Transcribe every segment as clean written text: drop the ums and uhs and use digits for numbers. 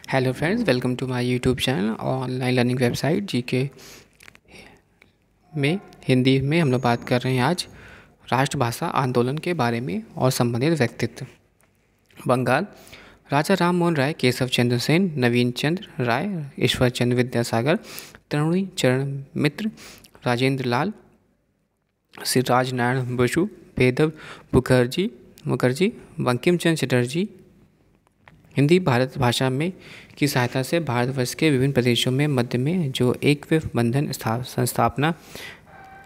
Hello friends, welcome to my YouTube channel online learning website GK में हिंदी में हम लोग बात कर रहे हैं आज राष्ट्रभाषा आंदोलन के बारे में और संबंधित व्यक्तित्व। बंगाल, राजा राम मोहन राय, केशव चंद्र सेन, नवीन चंद्र राय, ईश्वर चंद्र विद्यासागर, तरुणी चरण मित्र, राजेंद्र लाल, सिराज नारायण बसु, बेदव मुखर्जी, बंकिम चंद्र चटर्जी। हिंदी भारत भाषा में की सहायता से भारतवर्ष के विभिन्न प्रदेशों में मध्य में जो एक बंधन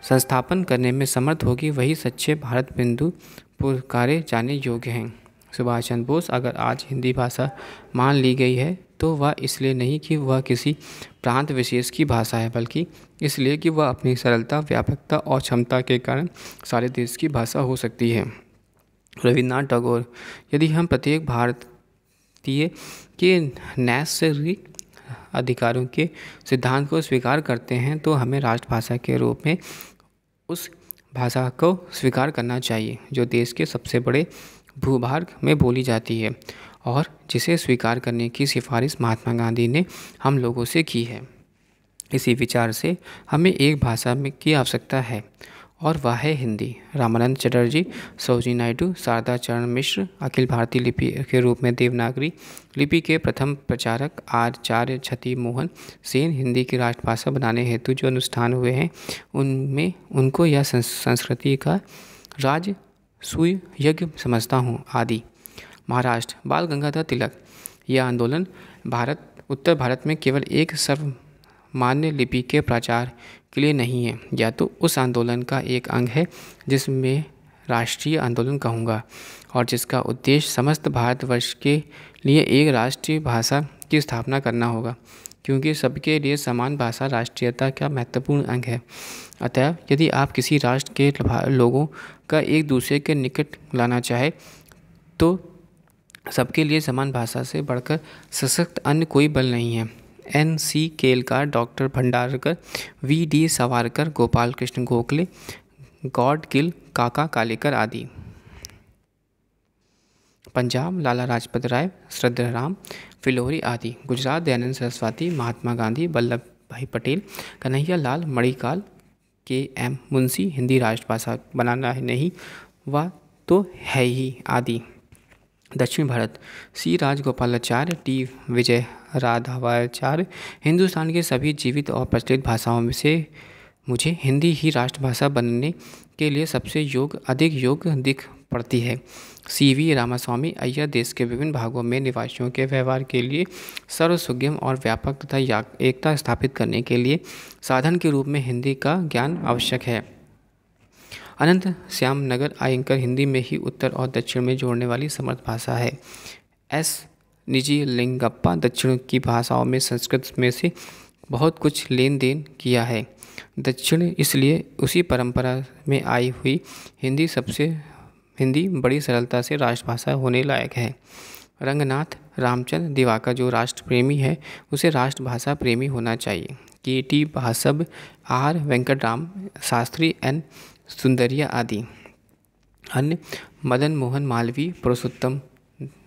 संस्थापन करने में समर्थ होगी वही सच्चे भारत बिंदु पुकारे जाने योग्य हैं। सुभाष चंद्र बोस, अगर आज हिंदी भाषा मान ली गई है तो वह इसलिए नहीं कि वह किसी प्रांत विशेष की भाषा है, बल्कि इसलिए कि वह अपनी सरलता, व्यापकता और क्षमता के कारण सारे देश की भाषा हो सकती है। रविन्द्रनाथ टैगोर, यदि हम प्रत्येक भारतीय के नैसर्गिक अधिकारों के सिद्धांत को स्वीकार करते हैं तो हमें राष्ट्रभाषा के रूप में उस भाषा को स्वीकार करना चाहिए जो देश के सबसे बड़े भूभाग में बोली जाती है और जिसे स्वीकार करने की सिफारिश महात्मा गांधी ने हम लोगों से की है। इसी विचार से हमें एक भाषा में की आवश्यकता है और वह है हिंदी। रामानंद चटर्जी, सरोजिनी नायडू, शारदा चरण मिश्र अखिल भारतीय लिपि के रूप में देवनागरी लिपि के प्रथम प्रचारक, आचार्य छति मोहन सेन हिंदी की राष्ट्रभाषा बनाने हेतु जो अनुष्ठान हुए हैं उनमें उनको यह संस्कृति का राज सुयज्ञ समझता हूँ आदि। महाराष्ट्र, बाल गंगाधर तिलक, यह आंदोलन उत्तर भारत में केवल एक सर्वमान्य लिपि के प्रचार के लिए नहीं है, या तो उस आंदोलन का एक अंग है जिसमें राष्ट्रीय आंदोलन कहूँगा और जिसका उद्देश्य समस्त भारतवर्ष के लिए एक राष्ट्रीय भाषा की स्थापना करना होगा, क्योंकि सबके लिए समान भाषा राष्ट्रीयता का महत्वपूर्ण अंग है। अतः यदि आप किसी राष्ट्र के लोगों का एक दूसरे के निकट लाना चाहे तो सबके लिए समान भाषा से बढ़कर सशक्त अन्य कोई बल नहीं है। NC Kelkar, doctor Bhandarkar, VD Savarkar, Gopal Krishna Gokhale, Gadgil, काका कालेकर आदि। पंजाब, लाला लाजपत राय, श्रद्धाराम फिलोरी आदि। गुजरात, दयानंद सरस्वती, महात्मा गांधी, वल्लभ भाई पटेल, कन्हैया लाल, मणिकाल, KM मुंशी। हिंदी राष्ट्रभाषा बनाना है नहीं, वह तो है ही आदि। दक्षिण भारत, C राजगोपालाचार्य, T विजय राघवाचार्य। हिंदुस्तान के सभी जीवित और प्रचलित भाषाओं में से मुझे हिंदी ही राष्ट्रभाषा बनने के लिए सबसे अधिक योग्य दिख पड़ती है। CV रामास्वामी अय्यर, देश के विभिन्न भागों में निवासियों के व्यवहार के लिए सर्वसुगम और व्यापक तथा एकता स्थापित करने के लिए साधन के रूप में हिंदी का ज्ञान आवश्यक है। अनंत श्याम नगर आयंकर, हिंदी में ही उत्तर और दक्षिण में जोड़ने वाली समर्थ भाषा है। S निजी लिंगप्पा, दक्षिण की भाषाओं में संस्कृत में से बहुत कुछ लेन देन किया है। दक्षिण इसलिए उसी परंपरा में आई हुई हिंदी बड़ी सरलता से राष्ट्रभाषा होने लायक है। रंगनाथ रामचंद्र दिवाकर, जो राष्ट्र प्रेमी है उसे राष्ट्रभाषा प्रेमी होना चाहिए। KT भासब, R Venkataram Shastri, N Sundariya आदि। अन्य, मदन मोहन मालवीय, पुरुषोत्तम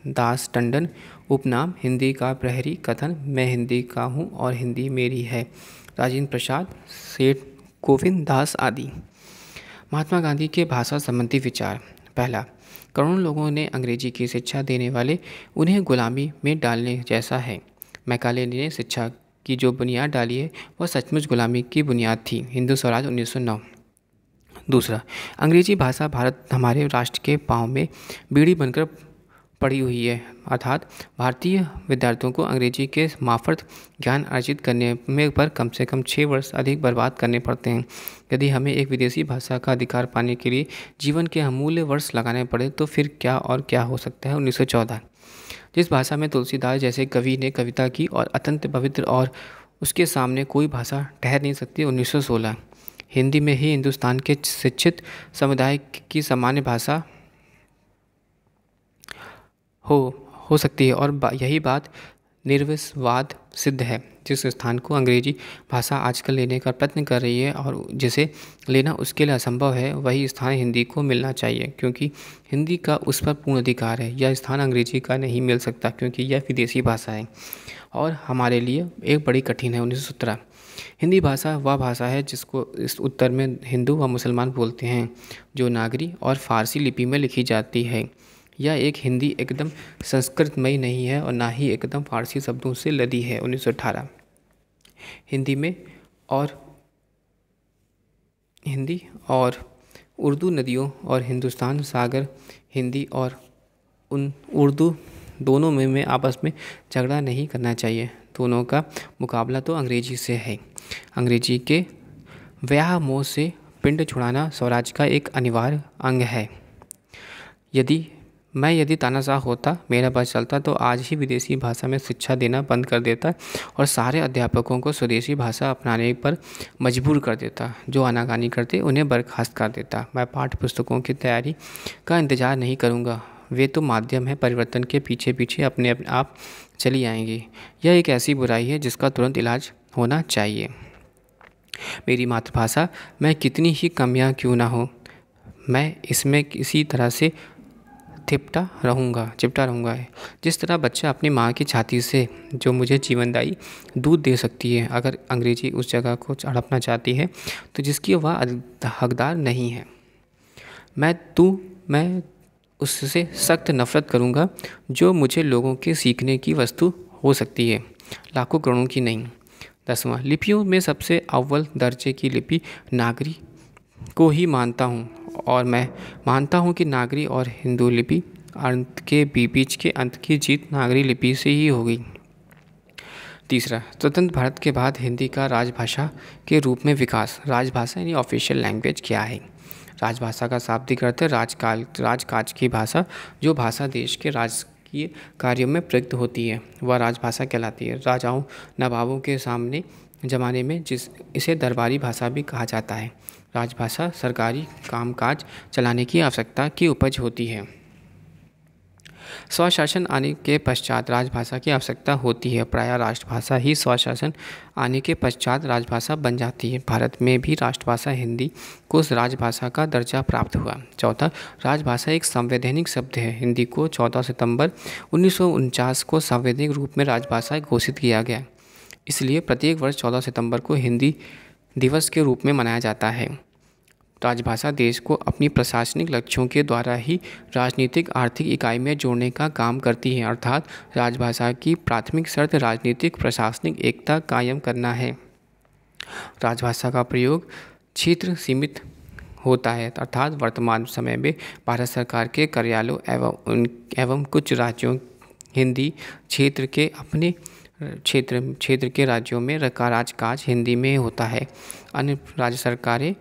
दास टंडन। उपनाम, हिंदी का प्रहरी, कथन मैं हिंदी का हूँ और हिंदी मेरी है, राजेंद्र प्रसाद, सेठ गोविंद दास आदि। महात्मा गांधी के भाषा संबंधी विचार। पहला, करोड़ों लोगों ने अंग्रेजी की शिक्षा देने वाले उन्हें गुलामी में डालने जैसा है। मैकाले ने शिक्षा की जो बुनियाद डाली है वह सचमुच गुलामी की बुनियाद थी। हिंदू स्वराज 1909। दूसरा, अंग्रेजी भाषा भारत हमारे राष्ट्र के पाँव में बीड़ी बनकर पड़ी हुई है, अर्थात भारतीय विद्यार्थियों को अंग्रेजी के मार्फत ज्ञान अर्जित करने में पर कम से कम 6 वर्ष अधिक बर्बाद करने पड़ते हैं। यदि हमें एक विदेशी भाषा का अधिकार पाने के लिए जीवन के अमूल्य वर्ष लगाने पड़े तो फिर क्या और क्या हो सकता है। 1914, जिस भाषा में तुलसीदास जैसे कवि ने कविता की और अत्यंत पवित्र और उसके सामने कोई भाषा ठहर नहीं सकती। 1916, हिंदी में ही हिंदुस्तान के शिक्षित समुदाय की सामान्य भाषा हो सकती है और यही बात निर्विवाद सिद्ध है। जिस स्थान को अंग्रेजी भाषा आजकल लेने का प्रयत्न कर रही है और जिसे लेना उसके लिए असंभव है, वही स्थान हिंदी को मिलना चाहिए, क्योंकि हिंदी का उस पर पूर्ण अधिकार है। यह स्थान अंग्रेजी का नहीं मिल सकता, क्योंकि यह विदेशी भाषा है और हमारे लिए एक बड़ी कठिन है। 1917 हिंदी भाषा वह भाषा है जिसको इस उत्तर में हिंदू व मुसलमान बोलते हैं, जो नागरी और फारसी लिपि में लिखी जाती है। यह एक हिंदी एकदम संस्कृतमयी नहीं है और ना ही एकदम फारसी शब्दों से लदी है। 1918 हिंदी और उर्दू नदियों और हिंदुस्तान सागर हिंदी और उर्दू दोनों में आपस में झगड़ा नहीं करना चाहिए। दोनों का मुकाबला तो अंग्रेजी से है। अंग्रेजी के व्याह मोह से पिंड छुड़ाना स्वराज का एक अनिवार्य अंग है। यदि तानाशाह होता, मेरा बस चलता, तो आज ही विदेशी भाषा में शिक्षा देना बंद कर देता और सारे अध्यापकों को स्वदेशी भाषा अपनाने पर मजबूर कर देता। जो आनाकानी करते उन्हें बर्खास्त कर देता। मैं पाठ्य पुस्तकों की तैयारी का इंतज़ार नहीं करूँगा, वे तो माध्यम है, परिवर्तन के पीछे पीछे अपने आप चली आएंगी। यह एक ऐसी बुराई है जिसका तुरंत इलाज होना चाहिए। मेरी मातृभाषा में कितनी ही कमियां क्यों ना हो, मैं इसमें किसी तरह से चिपटा रहूँगा। जिस तरह बच्चा अपनी माँ की छाती से जो मुझे जीवनदायी दूध दे सकती है, अगर अंग्रेजी उस जगह को हड़पना चाहती है तो जिसकी वह हकदार नहीं है, मैं उससे सख्त नफरत करूँगा, जो मुझे लोगों के सीखने की वस्तु हो सकती है, लाखों करोड़ों की नहीं। 10वां, लिपियों में सबसे अव्वल दर्जे की लिपि नागरी को ही मानता हूँ, और मैं मानता हूँ कि नागरी और हिंदू लिपि अंत के बीच के अंत की जीत नागरी लिपि से ही होगी। 3, स्वतंत्र भारत के बाद हिंदी का राजभाषा के रूप में विकास। राजभाषा यानी ऑफिशियल लैंग्वेज क्या है? राजभाषा का शाब्दिक अर्थ है राजकाज की भाषा। जो भाषा देश के राजकीय कार्यों में प्रयुक्त होती है वह राजभाषा कहलाती है। राजाओं नवाबों के ज़माने में इसे दरबारी भाषा भी कहा जाता है। राजभाषा सरकारी कामकाज चलाने की आवश्यकता की उपज होती है। स्वशासन आने के पश्चात राजभाषा की आवश्यकता होती है। प्रायः राष्ट्रभाषा ही स्वशासन आने के पश्चात राजभाषा बन जाती है। भारत में भी राष्ट्रभाषा हिंदी को राजभाषा का दर्जा प्राप्त हुआ। 4, राजभाषा एक संवैधानिक शब्द है। हिंदी को 14 सितंबर 1949 को संवैधानिक रूप में राजभाषा घोषित किया गया। इसलिए प्रत्येक वर्ष 14 सितंबर को हिंदी दिवस के रूप में मनाया जाता है। राजभाषा देश को अपनी प्रशासनिक लक्ष्यों के द्वारा ही राजनीतिक आर्थिक इकाई में जोड़ने का काम करती है, अर्थात राजभाषा की प्राथमिक शर्त राजनीतिक प्रशासनिक एकता कायम करना है। राजभाषा का प्रयोग क्षेत्र सीमित होता है, अर्थात वर्तमान समय में भारत सरकार के कार्यालयों एवं कुछ राज्यों हिंदी क्षेत्र के अपने क्षेत्र के राज्यों में राजकाज हिंदी में होता है। अन्य राज्य सरकारें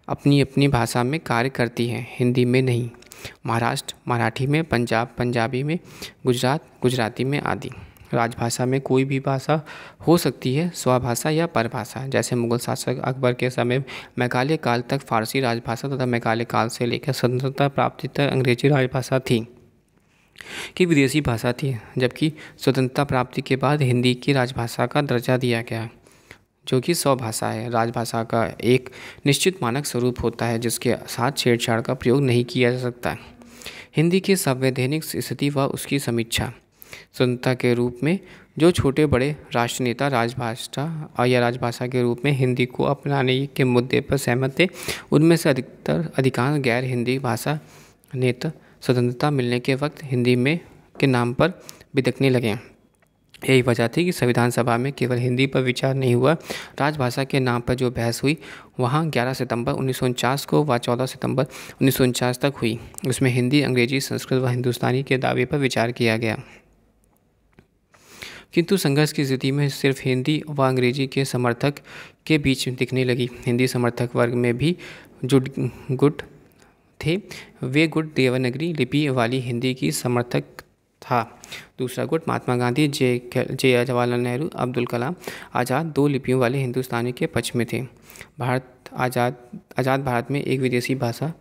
अपनी अपनी भाषा में कार्य करती हैं, हिंदी में नहीं। महाराष्ट्र मराठी में, पंजाब पंजाबी में, गुजरात गुजराती में आदि। राजभाषा में कोई भी भाषा हो सकती है, स्वभाषा या परभाषा। जैसे मुगल शासक अकबर के समय मैकाले काल तक फारसी राजभाषा तथा मैकाले काल से लेकर स्वतंत्रता प्राप्ति तक अंग्रेजी राजभाषा थी कि विदेशी भाषा थी, जबकि स्वतंत्रता प्राप्ति के बाद हिंदी की राजभाषा का दर्जा दिया गया, जो कि स्वभाषा है। राजभाषा का एक निश्चित मानक स्वरूप होता है जिसके साथ छेड़छाड़ का प्रयोग नहीं किया जा सकता। हिंदी की संवैधानिक स्थिति व उसकी समीक्षा। स्वतंत्रता के रूप में जो छोटे बड़े राष्ट्रनेता राजभाषा या राजभाषा के रूप में हिंदी को अपनाने के मुद्दे पर सहमत थे, उनमें से अधिकांश गैर हिंदी भाषा नेता स्वतंत्रता मिलने के वक्त हिंदी में के नाम पर बिदकने लगे। यही वजह थी कि संविधान सभा में केवल हिंदी पर विचार नहीं हुआ। राजभाषा के नाम पर जो बहस हुई वहाँ 11 सितंबर 1949 को व 14 सितंबर 1949 तक हुई। उसमें हिंदी, अंग्रेजी, संस्कृत व हिंदुस्तानी के दावे पर विचार किया गया, किंतु संघर्ष की स्थिति में सिर्फ हिंदी व अंग्रेजी के समर्थक के बीच दिखने लगी। हिंदी समर्थक वर्ग में भी जो गुट थे वे गुट देवनागरी लिपि वाली हिंदी की समर्थक था। दूसरा गुट महात्मा गांधी, जे जवाहरलाल नेहरू, अब्दुल कलाम आज़ाद 2 लिपियों वाले हिंदुस्तानी के पक्ष में थे। आज़ाद भारत में एक विदेशी भाषा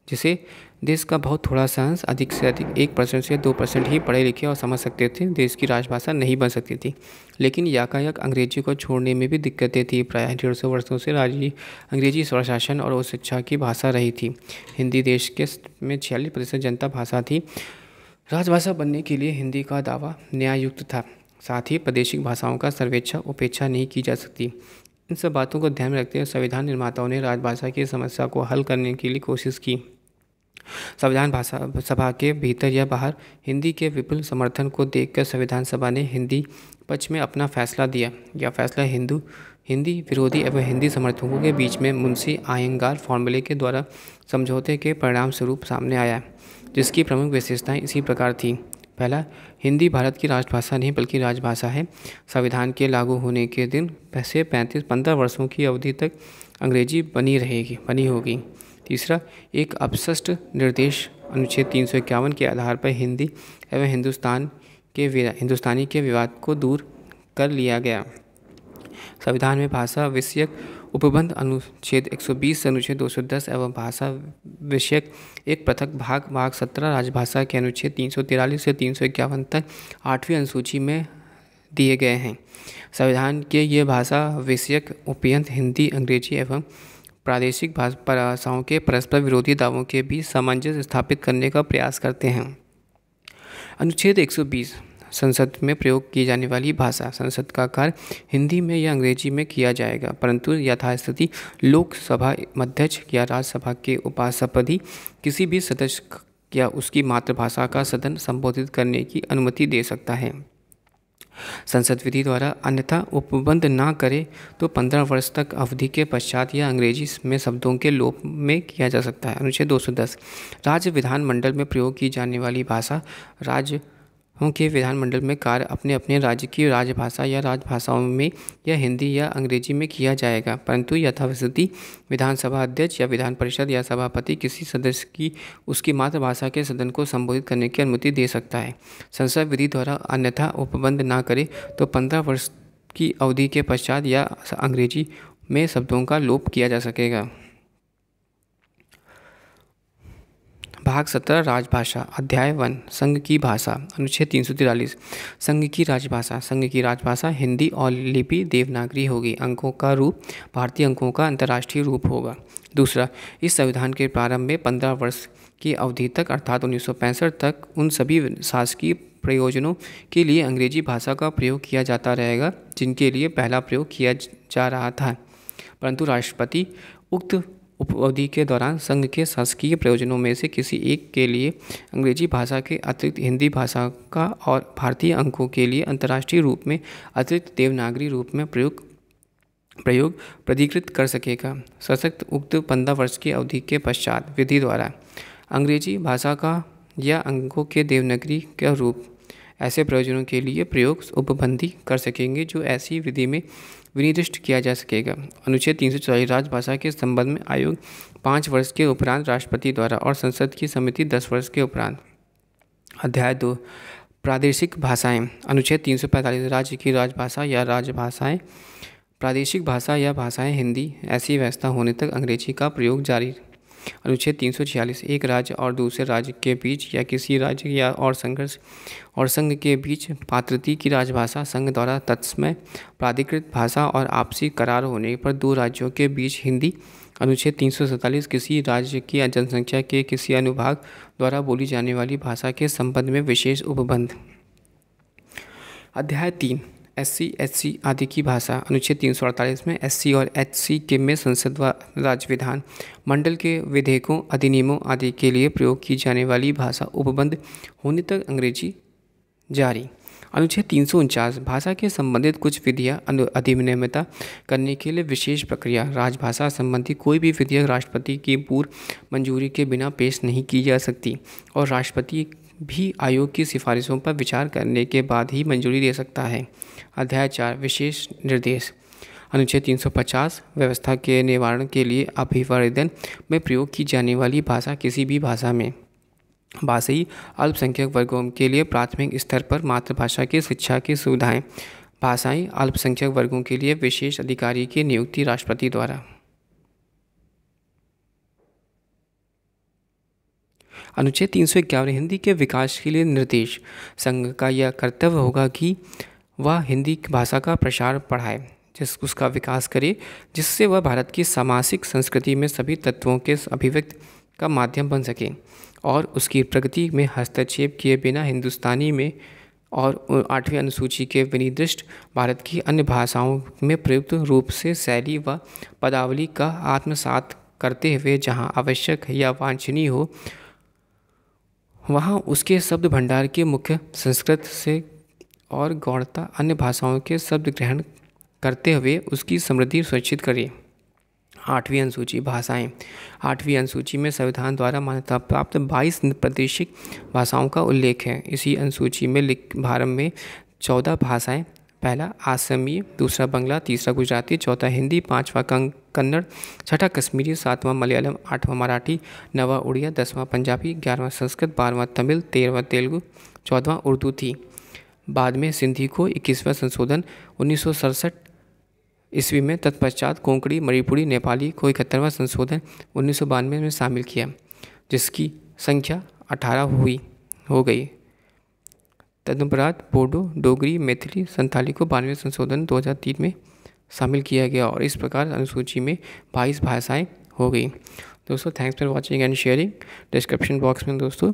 जिसे देश का बहुत थोड़ा सा अंश अधिक से अधिक 1% से 2% ही पढ़े लिखे और समझ सकते थे, देश की राजभाषा नहीं बन सकती थी। लेकिन याकायक अंग्रेजी को छोड़ने में भी दिक्कतें थी। प्रायः 150 वर्षों से अंग्रेजी स्वशासन और उच्च शिक्षा की भाषा रही थी। हिंदी देश के में 46% जनता भाषा थी। राजभाषा बनने के लिए हिंदी का दावा न्याययुक्त था। साथ ही प्रादेशिक भाषाओं का सर्वेक्षण उपेक्षा नहीं की जा सकती। इन सब बातों को ध्यान में रखते हुए संविधान निर्माताओं ने राजभाषा की समस्या को हल करने के लिए कोशिश की। संविधान भाषा सभा के भीतर या बाहर हिंदी के विपुल समर्थन को देखकर संविधान सभा ने हिंदी पक्ष में अपना फैसला दिया। यह फैसला हिंदी विरोधी एवं हिंदी समर्थकों के बीच में मुंशी आयंगार फॉर्मूले के द्वारा समझौते के परिणाम स्वरूप सामने आया, जिसकी प्रमुख विशेषताएं इसी प्रकार थी। पहला, हिंदी भारत की राष्ट्रभाषा नहीं बल्कि राजभाषा है। संविधान के लागू होने के दिन से 15 वर्षों की अवधि तक अंग्रेजी बनी होगी। तीसरा, एक अपशिष्ट निर्देश अनुच्छेद 351 के आधार पर हिंदी एवं हिंदुस्तानी के विवाद को दूर कर लिया गया। संविधान में भाषा विषयक उपबंध अनुच्छेद 120 से अनुच्छेद 210 एवं भाषा विषयक एक पृथक भाग 17 राजभाषा के अनुच्छेद 343 से 351 तक 8वीं अनुसूची में दिए गए हैं। संविधान के ये भाषा विषयक उपबंध हिंदी, अंग्रेजी एवं प्रादेशिक भाषाओं के परस्पर विरोधी दावों के बीच सामंजस्य स्थापित करने का प्रयास करते हैं। अनुच्छेद 120 संसद में प्रयोग की जाने वाली भाषा। संसद का कार्य हिंदी में या अंग्रेजी में किया जाएगा, परंतु यथास्थिति लोकसभा अध्यक्ष या राज्यसभा के उपासपति किसी भी सदस्य या उसकी मातृभाषा का सदन संबोधित करने की अनुमति दे सकता है। संसद विधि द्वारा अन्यथा उपबंध ना करे तो 15 वर्ष तक अवधि के पश्चात यह अंग्रेजी में शब्दों के लोप में किया जा सकता है। अनुच्छेद 210 राज्य विधानमंडल में प्रयोग की जाने वाली भाषा। राज्यों के विधानमंडल में कार्य अपने अपने राज्य की राजभाषा या राजभाषाओं में या हिंदी या अंग्रेजी में किया जाएगा, परंतु यथास्थिति विधानसभा अध्यक्ष या विधान परिषद या सभापति किसी सदस्य की उसकी मातृभाषा के सदन को संबोधित करने की अनुमति दे सकता है। संसद विधि द्वारा अन्यथा उपबंध ना करे तो 15 वर्ष की अवधि के पश्चात या अंग्रेजी में शब्दों का लोप किया जा सकेगा। भाग 17 राजभाषा। अध्याय 1 संघ की भाषा। अनुच्छेद 343 संघ की राजभाषा। संघ की राजभाषा हिंदी और लिपि देवनागरी होगी। अंकों का रूप भारतीय अंकों का अंतर्राष्ट्रीय रूप होगा। दूसरा, इस संविधान के प्रारंभ में 15 वर्ष की अवधि तक अर्थात 1965 तक उन सभी शासकीय प्रयोजनों के लिए अंग्रेजी भाषा का प्रयोग किया जाता रहेगा जिनके लिए पहला प्रयोग किया जा रहा था, परंतु राष्ट्रपति उक्त अवधि के दौरान संघ के शासकीय प्रयोजनों में से किसी एक के लिए अंग्रेजी भाषा के अतिरिक्त हिंदी भाषा का और भारतीय अंकों के लिए अंतर्राष्ट्रीय रूप में अतिरिक्त देवनागरी रूप में प्रयोग प्राधिकृत कर सकेगा। सशक्त उक्त 15 वर्ष की अवधि के पश्चात विधि द्वारा अंग्रेजी भाषा का या अंकों के देवनागरी का रूप ऐसे प्रयोजनों के लिए प्रयोग उपबंधी कर सकेंगे जो ऐसी विधि में विनिर्दिष्ट किया जा सकेगा। अनुच्छेद 344 राजभाषा के संबंध में आयोग 5 वर्ष के उपरांत राष्ट्रपति द्वारा और संसद की समिति 10 वर्ष के उपरांत। अध्याय 2 प्रादेशिक भाषाएं। अनुच्छेद 345 राज्य की राजभाषा या राजभाषाएं। प्रादेशिक भाषा या भाषाएं हिंदी ऐसी व्यवस्था होने तक अंग्रेजी का प्रयोग जारी। अनुच्छेद 346 एक राज्य और दूसरे राज्य के बीच या किसी राज्य या और संघर्ष और संघ के बीच पात्रता की राजभाषा संघ द्वारा तत्समय प्राधिकृत भाषा और आपसी करार होने पर दो राज्यों के बीच हिंदी। अनुच्छेद 347 किसी राज्य की जनसंख्या के किसी अनुभाग द्वारा बोली जाने वाली भाषा के संबंध में विशेष उपबंध। अध्याय 3 SC SC आदि की भाषा। अनुच्छेद 348 में SC और HC के में संसद व राज्य विधान मंडल के विधेयकों अधिनियमों आदि के लिए प्रयोग की जाने वाली भाषा उपबंध होने तक अंग्रेजी जारी। अनुच्छेद 349 भाषा के संबंधित कुछ विधियाँ अधिनियमित करने के लिए विशेष प्रक्रिया। राजभाषा संबंधी कोई भी विधेयक राष्ट्रपति की पूर्व मंजूरी के बिना पेश नहीं की जा सकती और राष्ट्रपति भी आयोग की सिफारिशों पर विचार करने के बाद ही मंजूरी दे सकता है। अध्याय 4 विशेष निर्देश। अनुच्छेद 350 व्यवस्था के निवारण के लिए अभिवर्धन में प्रयोग की जाने वाली भाषा किसी भी भाषा में भाषाई अल्पसंख्यक वर्गों के लिए प्राथमिक स्तर पर मातृभाषा की शिक्षा की सुविधाएं। भाषाई अल्पसंख्यक वर्गों के लिए विशेष अधिकारी की नियुक्ति राष्ट्रपति द्वारा। अनुच्छेद 351 हिंदी के विकास के लिए निर्देश। संघ का यह कर्तव्य होगा कि वह हिंदी भाषा का प्रसार बढ़ाए, उसका विकास करे, जिससे वह भारत की सामाजिक संस्कृति में सभी तत्वों के अभिव्यक्ति का माध्यम बन सके और उसकी प्रगति में हस्तक्षेप किए बिना हिंदुस्तानी में और 8वीं अनुसूची के विनिर्दिष्ट भारत की अन्य भाषाओं में प्रयुक्त रूप से शैली व पदावली का आत्मसात करते हुए जहाँ आवश्यक या वांछनीय हो वहाँ उसके शब्द भंडार के मुख्य संस्कृत से और गौणता अन्य भाषाओं के शब्द ग्रहण करते हुए उसकी समृद्धि सुनिश्चित करें। 8वीं अनुसूची भाषाएं। 8वीं अनुसूची में संविधान द्वारा मान्यता प्राप्त 22 प्रादेशिक भाषाओं का उल्लेख है। इसी अनुसूची में भारत में 14 भाषाएं, पहला असमिया, दूसरा बंगला, तीसरा गुजराती, चौथा हिंदी, पांचवा कन्नड़, छठा कश्मीरी, सातवां मलयालम, आठवां मराठी, नवा उड़िया, 10वां पंजाबी, 11वां संस्कृत, 12वां तमिल, 13वां तेलुगु, 14वां उर्दू थी। बाद में सिंधी को 21वां संशोधन 1967 ईस्वी में, तत्पश्चात कोंकणी, मणिपुरी, नेपाली को 71वां संशोधन 1992 में शामिल किया, जिसकी संख्या 18 हो गई। तदुपरांत बोडो, डोगरी, मैथिली, संथाली को 92वें संशोधन 2003 में शामिल किया गया और इस प्रकार अनुसूची में 22 भाषाएं हो गई। दोस्तों thanks for watching and sharing. Description box में दोस्तों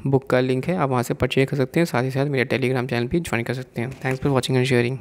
बुक का लिंक है, आप वहाँ से परचेज कर सकते हैं, साथ ही साथ मेरे टेलीग्राम चैनल भी ज्वाइन कर सकते हैं। Thanks for watching and sharing.